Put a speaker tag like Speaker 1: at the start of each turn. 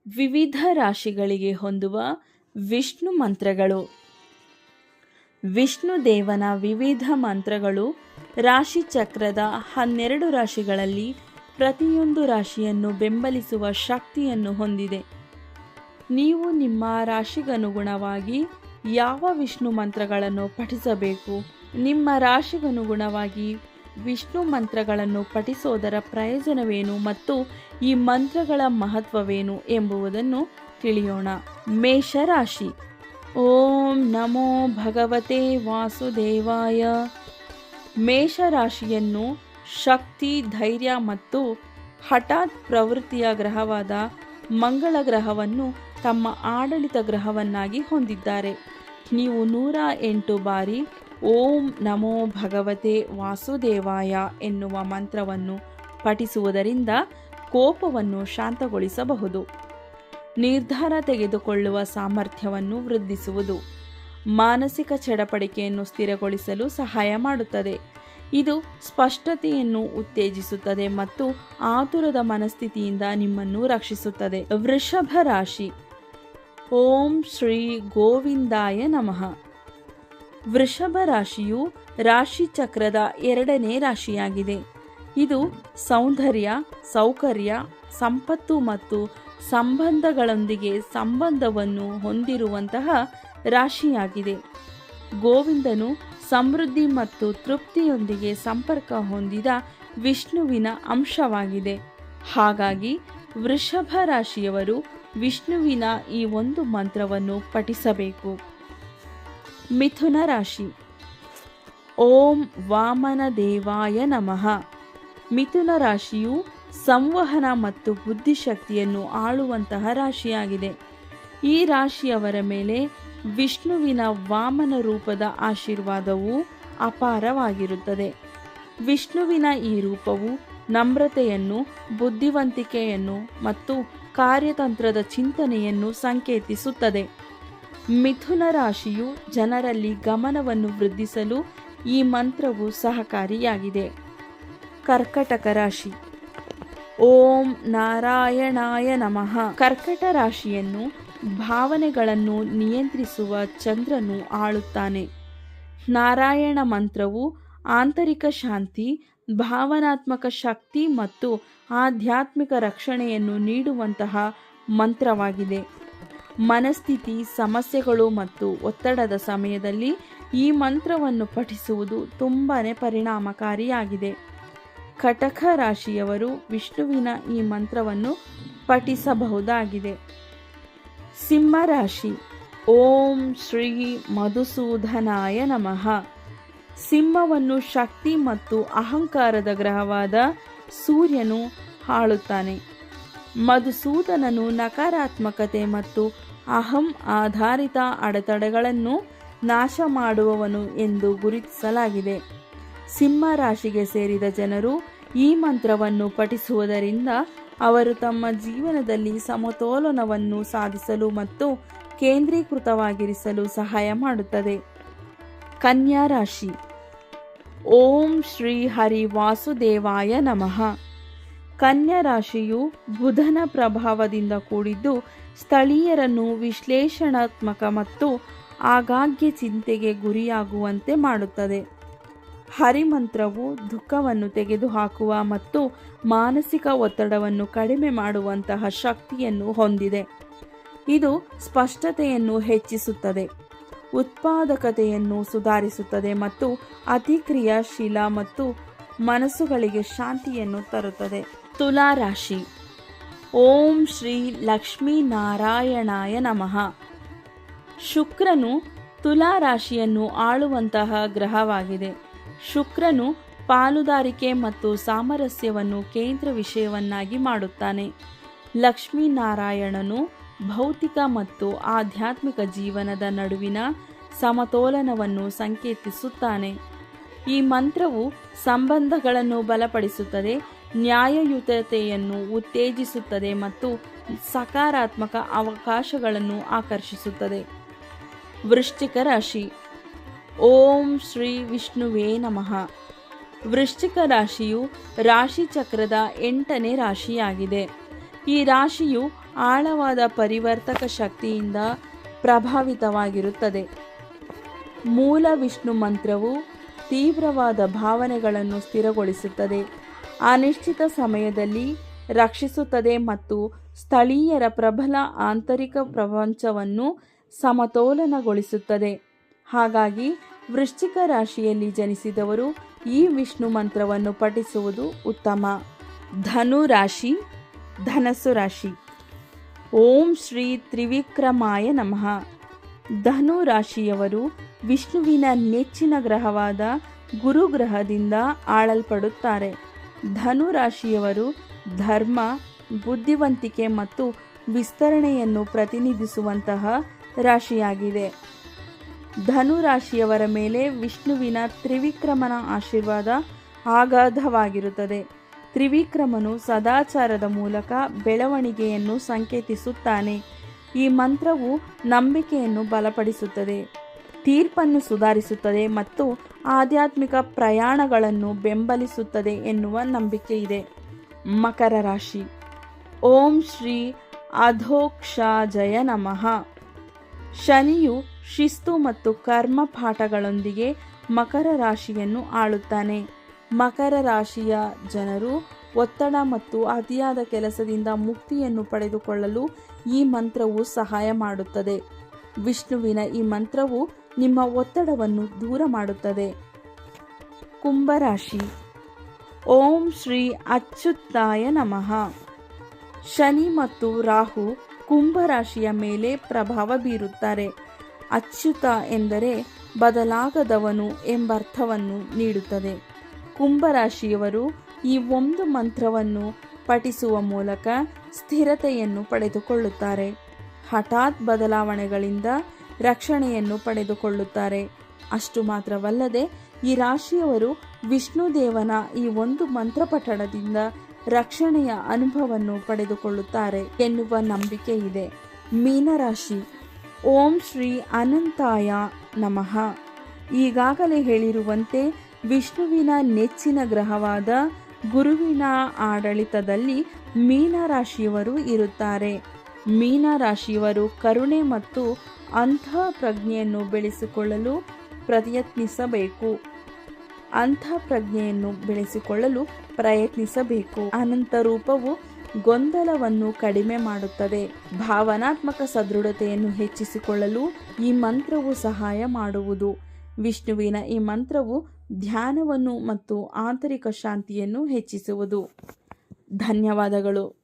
Speaker 1: ವಿವಿಧ ರಾಶಿಗಳಿಗೆ ಹೊಂದುವ ವಿಷ್ಣು ಮಂತ್ರಗಳು. ವಿಷ್ಣು ದೇವನ ವಿವಿಧ ಮಂತ್ರಗಳು ರಾಶಿ ಚಕ್ರದ 12 ರಾಶಿಗಳಲ್ಲಿ ಪ್ರತಿಯೊಂದು ರಾಶಿಯನ್ನು ಬೆಂಬಲಿಸುವ ಶಕ್ತಿಯನ್ನು ಹೊಂದಿದೆ. ನೀವು ನಿಮ್ಮ ರಾಶಿಗನುಗುಣವಾಗಿ ಯಾವ ವಿಷ್ಣು ಮಂತ್ರಗಳನ್ನು ಪಠಿಸಬೇಕು, ನಿಮ್ಮ ರಾಶಿಗನುಗುಣವಾಗಿ ವಿಷ್ಣು ಮಂತ್ರಗಳನ್ನು ಪಠಿಸೋದರ ಪ್ರಯೋಜನವೇನು ಮತ್ತು ಈ ಮಂತ್ರಗಳ ಮಹತ್ವವೇನು ಎಂಬುದನ್ನು ತಿಳಿಯೋಣ. ಮೇಷರಾಶಿ. ಓಂ ನಮೋ ಭಗವತೆ ವಾಸುದೇವಾಯ. ಮೇಷರಾಶಿಯನ್ನು ಶಕ್ತಿ, ಧೈರ್ಯ ಮತ್ತು ಹಠಾತ್ ಪ್ರವೃತ್ತಿಯ ಗ್ರಹವಾದ ಮಂಗಳ ಗ್ರಹವನ್ನು ತಮ್ಮ ಆಡಳಿತ ಗ್ರಹವನ್ನಾಗಿ ಹೊಂದಿದ್ದಾರೆ. ನೀವು 108 ಬಾರಿ ಓಂ ನಮೋ ಭಗವತೆ ವಾಸುದೇವಾಯ ಎನ್ನುವ ಮಂತ್ರವನ್ನು ಪಠಿಸುವುದರಿಂದ ಕೋಪವನ್ನು ಶಾಂತಗೊಳಿಸಬಹುದು. ನಿರ್ಧಾರ ತೆಗೆದುಕೊಳ್ಳುವ ಸಾಮರ್ಥ್ಯವನ್ನು ವೃದ್ಧಿಸುವುದು, ಮಾನಸಿಕ ಚಡಪಡಿಕೆಯನ್ನು ಸ್ಥಿರಗೊಳಿಸಲು ಸಹಾಯ ಮಾಡುತ್ತದೆ. ಇದು ಸ್ಪಷ್ಟತೆಯನ್ನು ಉತ್ತೇಜಿಸುತ್ತದೆ ಮತ್ತು ಆತುರದ ಮನಸ್ಥಿತಿಯಿಂದ ನಿಮ್ಮನ್ನು ರಕ್ಷಿಸುತ್ತದೆ. ವೃಷಭ ರಾಶಿ. ಓಂ ಶ್ರೀ ಗೋವಿಂದಾಯ ನಮಃ. ವೃಷಭ ರಾಶಿಯು ರಾಶಿ ಚಕ್ರದ 2ನೇ ರಾಶಿಯಾಗಿದೆ. ಇದು ಸೌಂದರ್ಯ, ಸೌಕರ್ಯ, ಸಂಪತ್ತು ಮತ್ತು ಸಂಬಂಧಗಳೊಂದಿಗೆ ಸಂಬಂಧವನ್ನು ಹೊಂದಿರುವಂತಹ ರಾಶಿಯಾಗಿದೆ. ಗೋವಿಂದನು ಸಮೃದ್ಧಿ ಮತ್ತು ತೃಪ್ತಿಯೊಂದಿಗೆ ಸಂಪರ್ಕ ಹೊಂದಿದ ವಿಷ್ಣುವಿನ ಅಂಶವಾಗಿದೆ. ಹಾಗಾಗಿ ವೃಷಭ ರಾಶಿಯವರು ವಿಷ್ಣುವಿನ ಈ ಒಂದು ಮಂತ್ರವನ್ನು ಪಠಿಸಬೇಕು. ಮಿಥುನ ರಾಶಿ. ಓಂ ವಾಮನ ದೇವಾಯ ನಮಃ. ಮಿಥುನ ರಾಶಿಯು ಸಂವಹನ ಮತ್ತು ಬುದ್ಧಿಶಕ್ತಿಯನ್ನು ಆಳುವಂತಹ ರಾಶಿಯಾಗಿದೆ. ಈ ರಾಶಿಯವರ ಮೇಲೆ ವಿಷ್ಣುವಿನ ವಾಮನ ರೂಪದ ಆಶೀರ್ವಾದವು ಅಪಾರವಾಗಿರುತ್ತದೆ. ವಿಷ್ಣುವಿನ ಈ ರೂಪವು ನಮ್ರತೆಯನ್ನು, ಬುದ್ಧಿವಂತಿಕೆಯನ್ನು ಮತ್ತು ಕಾರ್ಯತಂತ್ರದ ಚಿಂತನೆಯನ್ನು ಸಂಕೇತಿಸುತ್ತದೆ. ಮಿಥುನ ರಾಶಿಯು ಜನರಲ್ಲಿ ಗಮನವನ್ನು ವೃದ್ಧಿಸಲು ಈ ಮಂತ್ರವು ಸಹಕಾರಿಯಾಗಿದೆ. ಕರ್ಕಟಕ ರಾಶಿ. ಓಂ ನಾರಾಯಣಾಯ ನಮಃ. ಕರ್ಕಟ ರಾಶಿಯನ್ನು ಭಾವನೆಗಳನ್ನು ನಿಯಂತ್ರಿಸುವ ಚಂದ್ರನು ಆಳುತ್ತಾನೆ. ನಾರಾಯಣ ಮಂತ್ರವು ಆಂತರಿಕ ಶಾಂತಿ, ಭಾವನಾತ್ಮಕ ಶಕ್ತಿ ಮತ್ತು ಆಧ್ಯಾತ್ಮಿಕ ರಕ್ಷಣೆಯನ್ನು ನೀಡುವಂತಹ ಮಂತ್ರವಾಗಿದೆ. ಮನಸ್ಥಿತಿ, ಸಮಸ್ಯೆಗಳು ಮತ್ತು ಒತ್ತಡದ ಸಮಯದಲ್ಲಿ ಈ ಮಂತ್ರವನ್ನು ಪಠಿಸುವುದು ತುಂಬಾನೇ ಪರಿಣಾಮಕಾರಿಯಾಗಿದೆ. ಕಟಕ ರಾಶಿಯವರು ವಿಷ್ಣುವಿನ ಈ ಮಂತ್ರವನ್ನು ಪಠಿಸಬಹುದಾಗಿದೆ. ಸಿಂಹ ರಾಶಿ. ಓಂ ಶ್ರೀ ಮಧುಸೂದನಾಯ ನಮಃ. ಸಿಂಹವನ್ನು ಶಕ್ತಿ ಮತ್ತು ಅಹಂಕಾರದ ಗ್ರಹವಾದ ಸೂರ್ಯನು ಆಳುತ್ತಾನೆ. ಮಧುಸೂದನನು ನಕಾರಾತ್ಮಕತೆ ಮತ್ತು ಅಹಂ ಆಧಾರಿತ ಅಡೆತಡೆಗಳನ್ನು ನಾಶ ಮಾಡುವವನು ಎಂದು ಗುರುತಿಸಲಾಗಿದೆ. ಸಿಂಹ ರಾಶಿಗೆ ಸೇರಿದ ಜನರು ಈ ಮಂತ್ರವನ್ನು ಪಠಿಸುವುದರಿಂದ ಅವರು ತಮ್ಮ ಜೀವನದಲ್ಲಿ ಸಮತೋಲನವನ್ನು ಸಾಧಿಸಲು ಮತ್ತು ಕೇಂದ್ರೀಕೃತವಾಗಿರಿಸಲು ಸಹಾಯ ಮಾಡುತ್ತದೆ. ಕನ್ಯಾ ರಾಶಿ. ಓಂ ಶ್ರೀ ಹರಿ ವಾಸುದೇವಾಯ ನಮಃ. ಕನ್ಯಾ ರಾಶಿಯು ಬುಧನ ಪ್ರಭಾವದಿಂದ ಕೂಡಿದ್ದು ಸ್ಥಳೀಯರನ್ನು ವಿಶ್ಲೇಷಣಾತ್ಮಕ ಮತ್ತು ಆಗಾಗ್ಗೆ ಚಿಂತೆಗೆ ಗುರಿಯಾಗುವಂತೆ ಮಾಡುತ್ತದೆ. ಹರಿಮಂತ್ರವು ದುಃಖವನ್ನು ತೆಗೆದುಹಾಕುವ ಮತ್ತು ಮಾನಸಿಕ ಒತ್ತಡವನ್ನು ಕಡಿಮೆ ಮಾಡುವಂತಹ ಶಕ್ತಿಯನ್ನು ಹೊಂದಿದೆ. ಇದು ಸ್ಪಷ್ಟತೆಯನ್ನು ಹೆಚ್ಚಿಸುತ್ತದೆ, ಉತ್ಪಾದಕತೆಯನ್ನು ಸುಧಾರಿಸುತ್ತದೆ ಮತ್ತು ಅತಿ ಕ್ರಿಯಾಶೀಲ ಮತ್ತು ಮನಸ್ಸುಗಳಿಗೆ ಶಾಂತಿಯನ್ನು ತರುತ್ತದೆ. ತುಲಾ ರಾಶಿ. ಓಂ ಶ್ರೀ ಲಕ್ಷ್ಮೀ ನಾರಾಯಣಾಯ ನಮಃ. ಶುಕ್ರನು ತುಲಾ ರಾಶಿಯನ್ನು ಆಳುವಂತಹ ಗ್ರಹವಾಗಿದೆ. ಶುಕ್ರನು ಪಾಲುದಾರಿಕೆ ಮತ್ತು ಸಾಮರಸ್ಯವನ್ನು ಕೇಂದ್ರ ವಿಷಯವನ್ನಾಗಿ ಮಾಡುತ್ತಾನೆ. ಲಕ್ಷ್ಮೀನಾರಾಯಣನು ಭೌತಿಕ ಮತ್ತು ಆಧ್ಯಾತ್ಮಿಕ ಜೀವನದ ನಡುವಿನ ಸಮತೋಲನವನ್ನು ಸಂಕೇತಿಸುತ್ತಾನೆ. ಈ ಮಂತ್ರವು ಸಂಬಂಧಗಳನ್ನು ಬಲಪಡಿಸುತ್ತದೆ, ನ್ಯಾಯಯುತತೆಯನ್ನು ಉತ್ತೇಜಿಸುತ್ತದೆ ಮತ್ತು ಸಕಾರಾತ್ಮಕ ಅವಕಾಶಗಳನ್ನು ಆಕರ್ಷಿಸುತ್ತದೆ. ವೃಶ್ಚಿಕ ರಾಶಿ. ಓಂ ಶ್ರೀ ವಿಷ್ಣುವೇ ನಮಃ. ವೃಶ್ಚಿಕ ರಾಶಿಯು ರಾಶಿ ಚಕ್ರದ 8ನೇ ರಾಶಿಯಾಗಿದೆ. ಈ ರಾಶಿಯು ಆಳವಾದ ಪರಿವರ್ತಕ ಶಕ್ತಿಯಿಂದ ಪ್ರಭಾವಿತವಾಗಿರುತ್ತದೆ. ಮೂಲ ವಿಷ್ಣು ಮಂತ್ರವು ತೀವ್ರವಾದ ಭಾವನೆಗಳನ್ನು ಸ್ಥಿರಗೊಳಿಸುತ್ತದೆ, ಅನಿಶ್ಚಿತ ಸಮಯದಲ್ಲಿ ರಕ್ಷಿಸುತ್ತದೆ ಮತ್ತು ಸ್ಥಳೀಯರ ಪ್ರಬಲ ಆಂತರಿಕ ಪ್ರಪಂಚವನ್ನು ಸಮತೋಲನಗೊಳಿಸುತ್ತದೆ. ಹಾಗಾಗಿ ವೃಶ್ಚಿಕ ರಾಶಿಯಲ್ಲಿ ಜನಿಸಿದವರು ಈ ವಿಷ್ಣು ಮಂತ್ರವನ್ನು ಪಠಿಸುವುದು ಉತ್ತಮ. ಧನು ರಾಶಿ, ಧನಸ್ಸು ರಾಶಿ. ಓಂ ಶ್ರೀ ತ್ರಿವಿಕ್ರಮಾಯ ನಮಃ. ಧನು ರಾಶಿಯವರು ವಿಷ್ಣುವಿನ ನೆಚ್ಚಿನ ಗ್ರಹವಾದ ಗುರುಗ್ರಹದಿಂದ ಆಳಲ್ಪಡುತ್ತಾರೆ. ಧನು ರಾಶಿಯವರು ಧರ್ಮ, ಬುದ್ಧಿವಂತಿಕೆ ಮತ್ತು ವಿಸ್ತರಣೆಯನ್ನು ಪ್ರತಿನಿಧಿಸುವಂತಹ ರಾಶಿಯಾಗಿದೆ. ಧನು ರಾಶಿಯವರ ಮೇಲೆ ವಿಷ್ಣುವಿನ ತ್ರಿವಿಕ್ರಮನ ಆಶೀರ್ವಾದ ಅಗಾಧವಾಗಿರುತ್ತದೆ. ತ್ರಿವಿಕ್ರಮನು ಸದಾಚಾರದ ಮೂಲಕ ಬೆಳವಣಿಗೆಯನ್ನು ಸಂಕೇತಿಸುತ್ತಾನೆ. ಈ ಮಂತ್ರವು ನಂಬಿಕೆಯನ್ನು ಬಲಪಡಿಸುತ್ತದೆ, ತೀರ್ಪನ್ನು ಸುಧಾರಿಸುತ್ತದೆ ಮತ್ತು ಆಧ್ಯಾತ್ಮಿಕ ಪ್ರಯಾಣಗಳನ್ನು ಬೆಂಬಲಿಸುತ್ತದೆ ಎನ್ನುವ ನಂಬಿಕೆ ಇದೆ. ಮಕರ ರಾಶಿ. ಓಂ ಶ್ರೀ ಅಧೋಕ್ಷಾಜಯ ನಮಃ. ಶನಿಯು ಶಿಸ್ತು ಮತ್ತು ಕರ್ಮ ಪಾಠಗಳೊಂದಿಗೆ ಮಕರ ರಾಶಿಯನ್ನು ಆಳುತ್ತಾನೆ. ಮಕರ ರಾಶಿಯ ಜನರು ಒತ್ತಡ ಮತ್ತು ಅತಿಯಾದ ಕೆಲಸದಿಂದ ಮುಕ್ತಿಯನ್ನು ಪಡೆದುಕೊಳ್ಳಲು ಈ ಮಂತ್ರವು ಸಹಾಯ ಮಾಡುತ್ತದೆ. ವಿಷ್ಣುವಿನ ಈ ಮಂತ್ರವು ನಿಮ್ಮ ಒತ್ತಡವನ್ನು ದೂರ ಮಾಡುತ್ತದೆ. ಕುಂಭರಾಶಿ. ಓಂ ಶ್ರೀ ಅಚ್ಯುತಾಯ ನಮಃ. ಶನಿ ಮತ್ತು ರಾಹು ಕುಂಭರಾಶಿಯ ಮೇಲೆ ಪ್ರಭಾವ ಬೀರುತ್ತಾರೆ. ಅಚ್ಯುತ ಎಂದರೆ ಬದಲಾಗದವನು ಎಂಬರ್ಥವನ್ನು ನೀಡುತ್ತದೆ. ಕುಂಭರಾಶಿಯವರು ಈ ಒಂದು ಮಂತ್ರವನ್ನು ಪಠಿಸುವ ಮೂಲಕ ಸ್ಥಿರತೆಯನ್ನು ಪಡೆದುಕೊಳ್ಳುತ್ತಾರೆ. ಹಠಾತ್ ಬದಲಾವಣೆಗಳಿಂದ ರಕ್ಷಣೆಯನ್ನು ಪಡೆದುಕೊಳ್ಳುತ್ತಾರೆ. ಅಷ್ಟು ಮಾತ್ರವಲ್ಲದೆ ಈ ರಾಶಿಯವರು ವಿಷ್ಣುದೇವನ ಈ ಒಂದು ಮಂತ್ರ ಪಠಣದಿಂದ ರಕ್ಷಣೆಯ ಅನುಭವವನ್ನು ಪಡೆದುಕೊಳ್ಳುತ್ತಾರೆ ಎನ್ನುವ ನಂಬಿಕೆ ಇದೆ. ಮೀನರಾಶಿ. ಓಂ ಶ್ರೀ ಅನಂತಾಯ ನಮಃ. ಈಗಾಗಲೇ ಹೇಳಿರುವಂತೆ ವಿಷ್ಣುವಿನ ನೆಚ್ಚಿನ ಗ್ರಹವಾದ ಗುರುವಿನ ಆಡಳಿತದಲ್ಲಿ ಮೀನರಾಶಿಯವರು ಇರುತ್ತಾರೆ. ಮೀನರಾಶಿಯವರು ಕರುಣೆ ಮತ್ತು ಅಂತಃಪ್ರಜ್ಞೆಯನ್ನು ಬೆಳೆಸಿಕೊಳ್ಳಲು ಪ್ರಯತ್ನಿಸಬೇಕು. ಅನಂತ ರೂಪವು ಗೊಂದಲವನ್ನು ಕಡಿಮೆ ಮಾಡುತ್ತದೆ. ಭಾವನಾತ್ಮಕ ಸದೃಢತೆಯನ್ನು ಹೆಚ್ಚಿಸಿಕೊಳ್ಳಲು ಈ ಮಂತ್ರವು ಸಹಾಯ ಮಾಡುವುದು. ವಿಷ್ಣುವಿನ ಈ ಮಂತ್ರವು ಧ್ಯಾನವನ್ನು ಮತ್ತು ಆಂತರಿಕ ಶಾಂತಿಯನ್ನು ಹೆಚ್ಚಿಸುವುದು. ಧನ್ಯವಾದಗಳು.